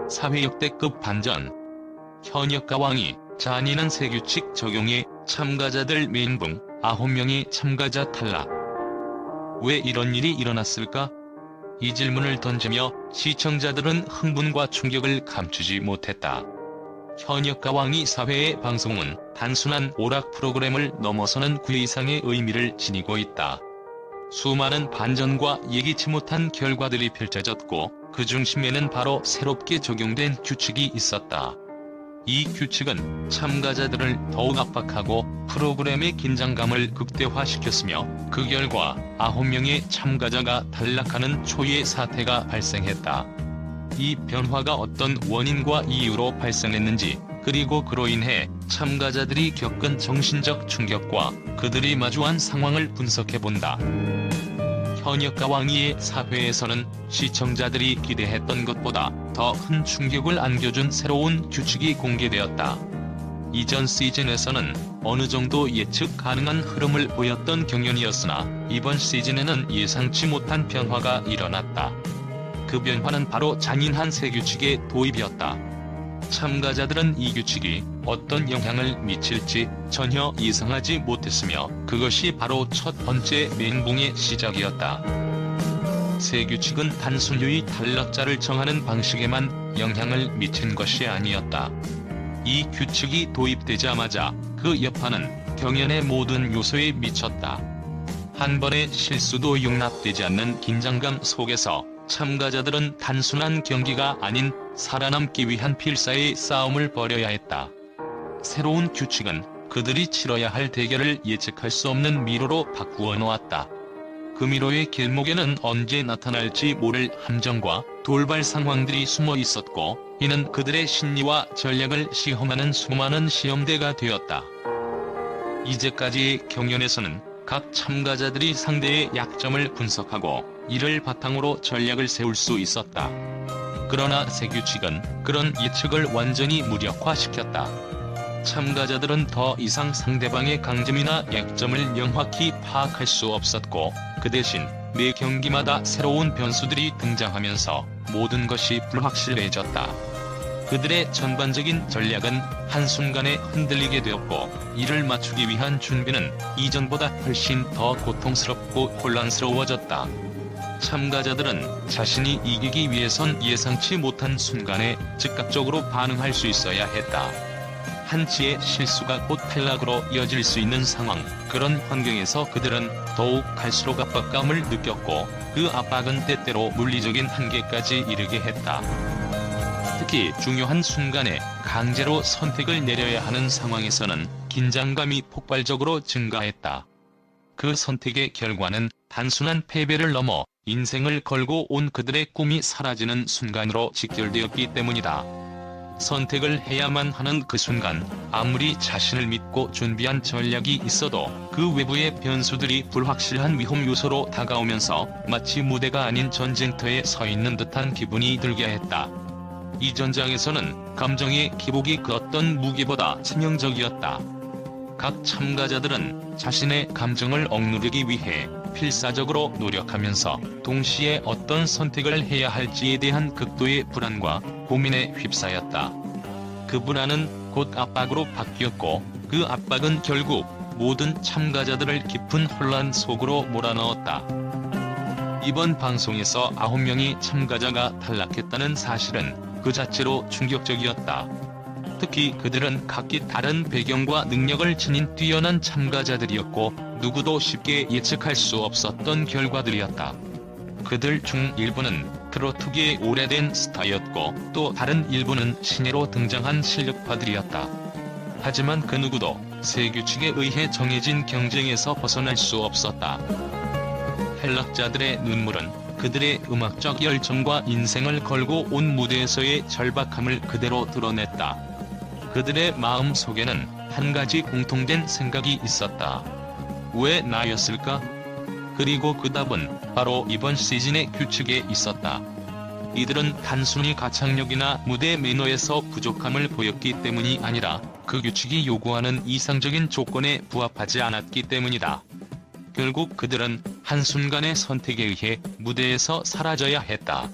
사회 역대급 반전. 현역 가왕이 잔인한 새 규칙 적용에 참가자들 멘붕, 9명의 참가자 탈락. 왜 이런 일이 일어났을까? 이 질문을 던지며 시청자들은 흥분과 충격을 감추지 못했다. 현역 가왕이 사회의 방송은 단순한 오락 프로그램을 넘어서는 그 이상의 의미를 지니고 있다. 수많은 반전과 예기치 못한 결과들이 펼쳐졌고 그 중심에는 바로 새롭게 적용된 규칙이 있었다. 이 규칙은 참가자들을 더욱 압박하고 프로그램의 긴장감을 극대화시켰으며 그 결과 9명의 참가자가 탈락하는 초유의 사태가 발생했다. 이 변화가 어떤 원인과 이유로 발생했는지, 그리고 그로 인해 참가자들이 겪은 정신적 충격과 그들이 마주한 상황을 분석해본다. 현역 가왕이의 사회에서는 시청자들이 기대했던 것보다 더 큰 충격을 안겨준 새로운 규칙이 공개되었다. 이전 시즌에서는 어느 정도 예측 가능한 흐름을 보였던 경연이었으나 이번 시즌에는 예상치 못한 변화가 일어났다. 그 변화는 바로 잔인한 새 규칙의 도입이었다. 참가자들은 이 규칙이 어떤 영향을 미칠지 전혀 예상하지 못했으며 그것이 바로 첫 번째 멘붕의 시작이었다. 새 규칙은 단순히 탈락자를 정하는 방식에만 영향을 미친 것이 아니었다. 이 규칙이 도입되자마자 그 여파는 경연의 모든 요소에 미쳤다. 한 번의 실수도 용납되지 않는 긴장감 속에서 참가자들은 단순한 경기가 아닌 살아남기 위한 필사의 싸움을 벌여야 했다. 새로운 규칙은 그들이 치러야 할 대결을 예측할 수 없는 미로로 바꾸어 놓았다. 그 미로의 길목에는 언제 나타날지 모를 함정과 돌발 상황들이 숨어 있었고, 이는 그들의 심리와 전략을 시험하는 수많은 시험대가 되었다. 이제까지의 경연에서는 각 참가자들이 상대의 약점을 분석하고 이를 바탕으로 전략을 세울 수 있었다. 그러나 새 규칙은 그런 예측을 완전히 무력화시켰다. 참가자들은 더 이상 상대방의 강점이나 약점을 명확히 파악할 수 없었고, 그 대신 매 경기마다 새로운 변수들이 등장하면서 모든 것이 불확실해졌다. 그들의 전반적인 전략은 한순간에 흔들리게 되었고, 이를 맞추기 위한 준비는 이전보다 훨씬 더 고통스럽고 혼란스러워졌다. 참가자들은 자신이 이기기 위해선 예상치 못한 순간에 즉각적으로 반응할 수 있어야 했다. 한치의 실수가 곧 탈락으로 이어질 수 있는 상황, 그런 환경에서 그들은 더욱 갈수록 압박감을 느꼈고, 그 압박은 때때로 물리적인 한계까지 이르게 했다. 특히 중요한 순간에 강제로 선택을 내려야 하는 상황에서는 긴장감이 폭발적으로 증가했다. 그 선택의 결과는 단순한 패배를 넘어 인생을 걸고 온 그들의 꿈이 사라지는 순간으로 직결되었기 때문이다. 선택을 해야만 하는 그 순간, 아무리 자신을 믿고 준비한 전략이 있어도 그 외부의 변수들이 불확실한 위험 요소로 다가오면서 마치 무대가 아닌 전쟁터에 서 있는 듯한 기분이 들게 했다. 이 전장에서는 감정의 기복이 그 어떤 무기보다 치명적이었다. 각 참가자들은 자신의 감정을 억누르기 위해 필사적으로 노력하면서 동시에 어떤 선택을 해야 할지에 대한 극도의 불안과 고민에 휩싸였다. 그 불안은 곧 압박으로 바뀌었고, 그 압박은 결국 모든 참가자들을 깊은 혼란 속으로 몰아넣었다. 이번 방송에서 9명의 참가자가 탈락했다는 사실은 그 자체로 충격적이었다. 특히 그들은 각기 다른 배경과 능력을 지닌 뛰어난 참가자들이었고, 누구도 쉽게 예측할 수 없었던 결과들이었다. 그들 중 일부는 트로트계의 오래된 스타였고, 또 다른 일부는 신예로 등장한 실력파들이었다. 하지만 그 누구도 새 규칙에 의해 정해진 경쟁에서 벗어날 수 없었다. 탈락자들의 눈물은 그들의 음악적 열정과 인생을 걸고 온 무대에서의 절박함을 그대로 드러냈다. 그들의 마음 속에는 한 가지 공통된 생각이 있었다. 왜 나였을까? 그리고 그 답은 바로 이번 시즌의 규칙에 있었다. 이들은 단순히 가창력이나 무대 매너에서 부족함을 보였기 때문이 아니라 그 규칙이 요구하는 이상적인 조건에 부합하지 않았기 때문이다. 결국 그들은 한순간의 선택에 의해 무대에서 사라져야 했다.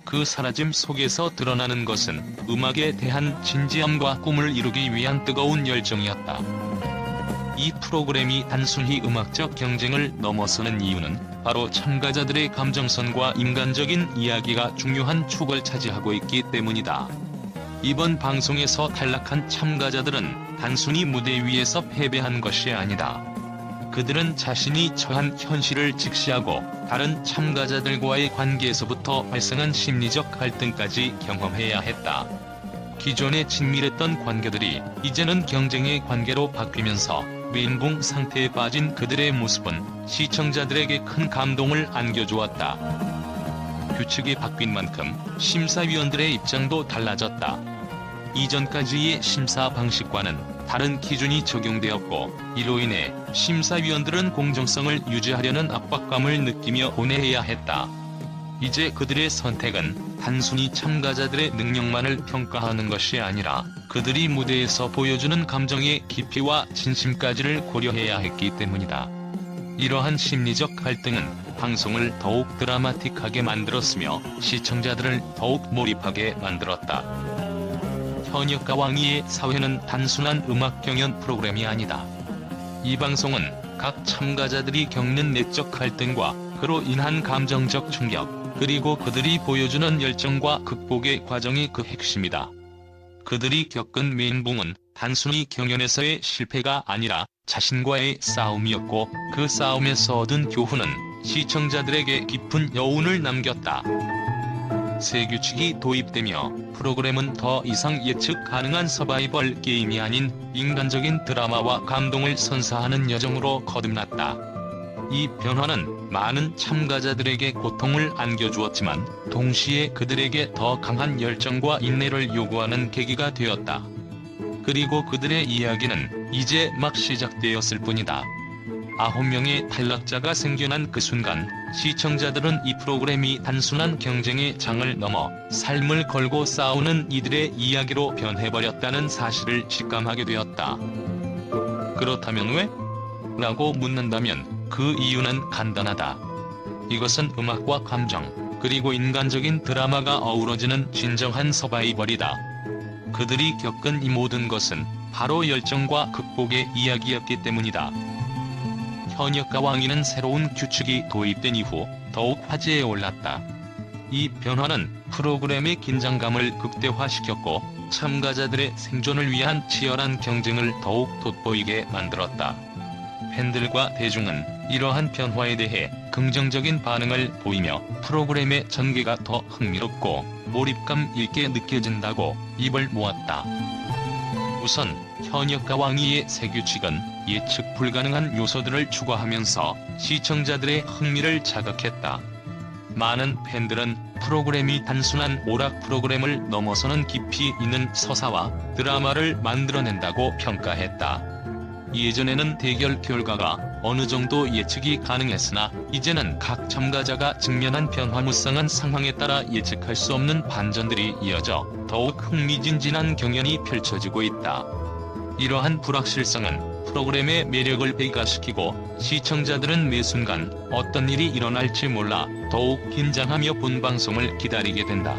그 사라짐 속에서 드러나는 것은 음악에 대한 진지함과 꿈을 이루기 위한 뜨거운 열정이었다. 이 프로그램이 단순히 음악적 경쟁을 넘어서는 이유는 바로 참가자들의 감정선과 인간적인 이야기가 중요한 축을 차지하고 있기 때문이다. 이번 방송에서 탈락한 참가자들은 단순히 무대 위에서 패배한 것이 아니다. 그들은 자신이 처한 현실을 직시하고 다른 참가자들과의 관계에서부터 발생한 심리적 갈등까지 경험해야 했다. 기존에 친밀했던 관계들이 이제는 경쟁의 관계로 바뀌면서 멘붕 상태에 빠진 그들의 모습은 시청자들에게 큰 감동을 안겨주었다. 규칙이 바뀐 만큼 심사위원들의 입장도 달라졌다. 이전까지의 심사 방식과는 다른 기준이 적용되었고, 이로 인해 심사위원들은 공정성을 유지하려는 압박감을 느끼며 온해해야 했다. 이제 그들의 선택은 단순히 참가자들의 능력만을 평가하는 것이 아니라 그들이 무대에서 보여주는 감정의 깊이와 진심까지를 고려해야 했기 때문이다. 이러한 심리적 갈등은 방송을 더욱 드라마틱하게 만들었으며 시청자들을 더욱 몰입하게 만들었다. 현역과 왕이의 사회는 단순한 음악 경연 프로그램이 아니다. 이 방송은 각 참가자들이 겪는 내적 갈등과 그로 인한 감정적 충격, 그리고 그들이 보여주는 열정과 극복의 과정이 그 핵심이다. 그들이 겪은 멘붕은 단순히 경연에서의 실패가 아니라 자신과의 싸움이었고, 그 싸움에서 얻은 교훈은 시청자들에게 깊은 여운을 남겼다. 새 규칙이 도입되며 프로그램은 더 이상 예측 가능한 서바이벌 게임이 아닌 인간적인 드라마와 감동을 선사하는 여정으로 거듭났다. 이 변화는 많은 참가자들에게 고통을 안겨주었지만 동시에 그들에게 더 강한 열정과 인내를 요구하는 계기가 되었다. 그리고 그들의 이야기는 이제 막 시작되었을 뿐이다. 9명의 탈락자가 생겨난 그 순간, 시청자들은 이 프로그램이 단순한 경쟁의 장을 넘어 삶을 걸고 싸우는 이들의 이야기로 변해버렸다는 사실을 직감하게 되었다. 그렇다면 왜? 라고 묻는다면 그 이유는 간단하다. 이것은 음악과 감정, 그리고 인간적인 드라마가 어우러지는 진정한 서바이벌이다. 그들이 겪은 이 모든 것은 바로 열정과 극복의 이야기였기 때문이다. 현역과 왕위는 새로운 규칙이 도입된 이후 더욱 화제에 올랐다. 이 변화는 프로그램의 긴장감을 극대화시켰고, 참가자들의 생존을 위한 치열한 경쟁을 더욱 돋보이게 만들었다. 팬들과 대중은 이러한 변화에 대해 긍정적인 반응을 보이며 프로그램의 전개가 더 흥미롭고 몰입감 있게 느껴진다고 입을 모았다. 우선 현역과 왕위의 새 규칙은 예측 불가능한 요소들을 추가하면서 시청자들의 흥미를 자극했다. 많은 팬들은 프로그램이 단순한 오락 프로그램을 넘어서는 깊이 있는 서사와 드라마를 만들어낸다고 평가했다. 예전에는 대결 결과가 어느 정도 예측이 가능했으나 이제는 각 참가자가 직면한 변화무쌍한 상황에 따라 예측할 수 없는 반전들이 이어져 더욱 흥미진진한 경연이 펼쳐지고 있다. 이러한 불확실성은 프로그램의 매력을 배가시키고, 시청자들은 매 순간 어떤 일이 일어날지 몰라 더욱 긴장하며 본 방송을 기다리게 된다.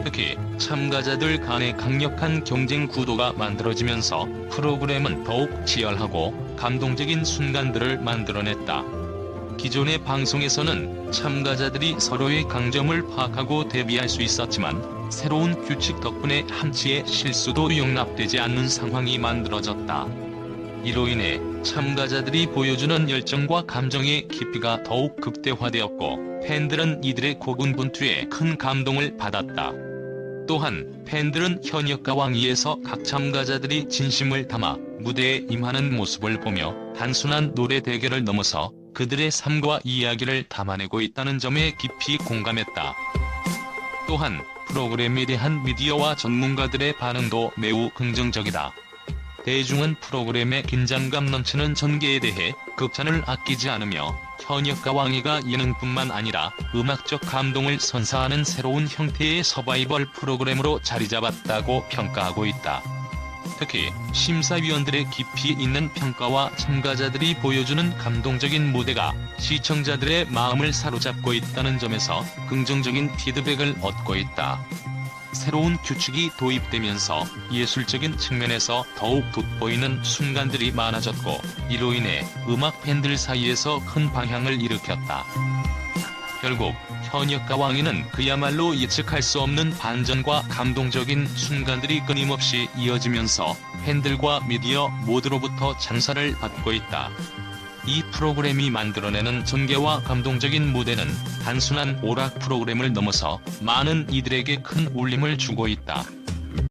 특히 참가자들 간의 강력한 경쟁 구도가 만들어지면서 프로그램은 더욱 치열하고 감동적인 순간들을 만들어냈다. 기존의 방송에서는 참가자들이 서로의 강점을 파악하고 대비할 수 있었지만, 새로운 규칙 덕분에 한치의 실수도 용납되지 않는 상황이 만들어졌다. 이로 인해 참가자들이 보여주는 열정과 감정의 깊이가 더욱 극대화되었고, 팬들은 이들의 고군분투에 큰 감동을 받았다. 또한 팬들은 현역과 왕위에서 각 참가자들이 진심을 담아 무대에 임하는 모습을 보며 단순한 노래 대결을 넘어서 그들의 삶과 이야기를 담아내고 있다는 점에 깊이 공감했다. 또한 프로그램에 대한 미디어와 전문가들의 반응도 매우 긍정적이다. 대중은 프로그램의 긴장감 넘치는 전개에 대해 극찬을 아끼지 않으며, 현역과 왕위가 예능뿐만 아니라 음악적 감동을 선사하는 새로운 형태의 서바이벌 프로그램으로 자리잡았다고 평가하고 있다. 특히 심사위원들의 깊이 있는 평가와 참가자들이 보여주는 감동적인 무대가 시청자들의 마음을 사로잡고 있다는 점에서 긍정적인 피드백을 얻고 있다. 새로운 규칙이 도입되면서 예술적인 측면에서 더욱 돋보이는 순간들이 많아졌고, 이로 인해 음악 팬들 사이에서 큰 방향을 일으켰다. 결국 현역과 왕위는 그야말로 예측할 수 없는 반전과 감동적인 순간들이 끊임없이 이어지면서 팬들과 미디어 모두로부터 찬사를 받고 있다. 이 프로그램이 만들어내는 전개와 감동적인 무대는 단순한 오락 프로그램을 넘어서 많은 이들에게 큰 울림을 주고 있다.